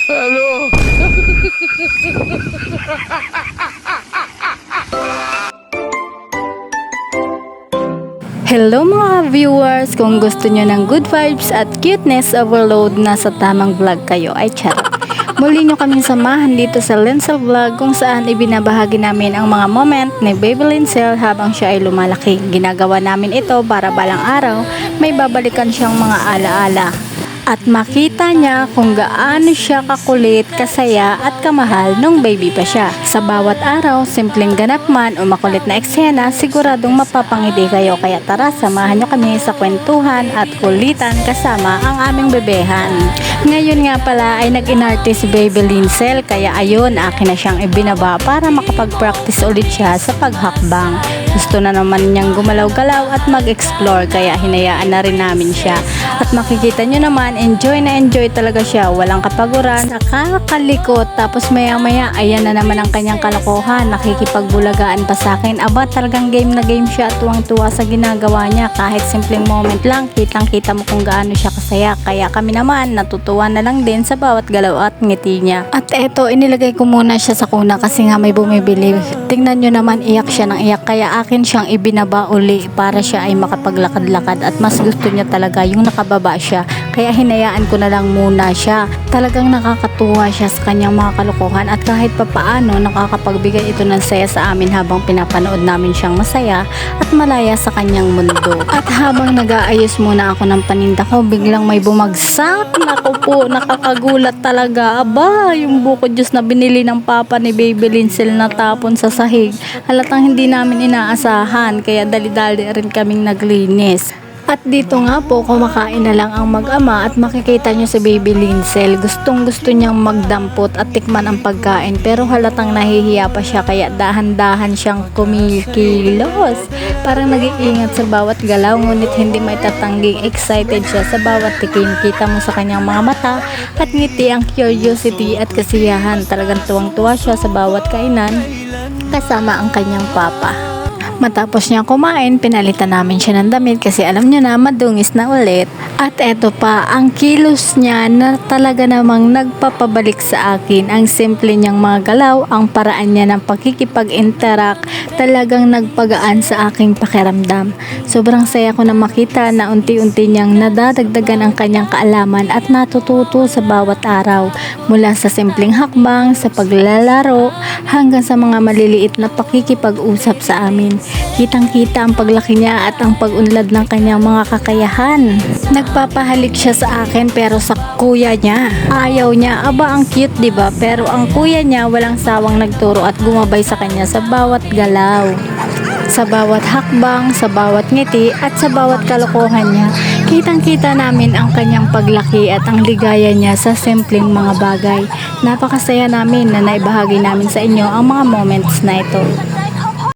Hello. Hello mga viewers! Kung gusto nyo ng good vibes at cuteness overload na sa tamang vlog kayo ay charot. Muli nyo kaming samahan dito sa Lincel Vlog kung saan ibinabahagi namin ang mga moment ni Baby Lincel habang siya ay lumalaki. Ginagawa namin ito para balang araw may babalikan siyang mga alaala. At makita niya kung gaano siya kakulit, kasaya at kamahal nung baby pa siya. Sa bawat araw, simpleng ganap man o makulit na eksena, siguradong mapapangiti kayo. Kaya tara, samahan nyo kami sa kwentuhan at kulitan kasama ang aming bebehan. Ngayon nga pala ay nag-inarte si Baby Lincel, kaya ayun, akin na siyang ibinaba para makapag-practice ulit siya sa paghakbang. Gusto na naman niyang gumalaw-galaw at mag-explore, kaya hinayaan na rin namin siya. At makikita nyo naman, enjoy na enjoy talaga siya, walang kapaguran, nakakalikot. Tapos maya maya, ayan na naman ang kanyang kalokohan, nakikipagbulagaan pa sa akin. Aba, talagang game na game siya, tuwang-tuwa sa ginagawa niya. Kahit simpleng moment lang, kitang kita mo kung gaano siya kasaya. Kaya kami naman, natutuwa na lang din sa bawat galaw at ngiti niya. At eto, inilagay ko muna siya sa kuna kasi nga may bumibili. Tingnan nyo naman, iyak siya ng iyak, kaya akin siyang ibinaba uli para siya ay makapaglakad-lakad. At mas gusto niya talaga yung nakababa siya, kaya hinayaan ko na lang muna siya. Talagang nakakatuwa siya sa kanyang mga kalokohan at kahit papaano nakakapagbigay ito ng saya sa amin habang pinapanood namin siyang masaya at malaya sa kanyang mundo. At habang nag-aayos muna ako ng paninda ko, biglang may bumagsak. Naku po, nakakagulat talaga. Aba, yung buko juice na binili ng papa ni Baby Lincel na tapon sa sahig. Halatang hindi namin inaasahan, kaya dali-dali rin kaming naglinis. At dito nga po, kumakain na lang ang mag-ama at makikita nyo si Baby Lincel. Gustong gusto niyang magdampot at tikman ang pagkain, pero halatang nahihiya pa siya, kaya dahan-dahan siyang kumikilos. Parang nag-iingat sa bawat galaw, ngunit hindi maitatangging excited siya sa bawat tikim. Kita mo sa kanyang mga mata at ngiti ang curiosity at kasiyahan. Talagang tuwang-tuwa siya sa bawat kainan kasama ang kanyang papa. Matapos niya kumain, pinalitan namin siya ng damit kasi alam niyo na madungis na ulit. At eto pa, ang kilos niya na talaga namang nagpapabalik sa akin. Ang simple niyang mga galaw, ang paraan niya ng pakikipag-interact, talagang nagpagaan sa aking pakiramdam. Sobrang saya ko na makita na unti-unti niyang nadadagdagan ang kanyang kaalaman at natututo sa bawat araw. Mula sa simpleng hakbang, sa paglalaro, hanggang sa mga maliliit na pakikipag-usap sa amin. Kitang-kita ang paglaki niya at ang pag-unlad ng kanyang mga kakayahan. Nagpapahalik siya sa akin pero sa kuya niya, ayaw niya. Aba, ang cute, diba? Pero ang kuya niya walang sawang nagturo at gumabay sa kanya sa bawat galaw, sa bawat hakbang, sa bawat ngiti at sa bawat kalokohan niya. Kitang-kita namin ang kanyang paglaki at ang ligaya niya sa simpleng mga bagay. Napakasaya namin na naibahagi namin sa inyo ang mga moments na ito.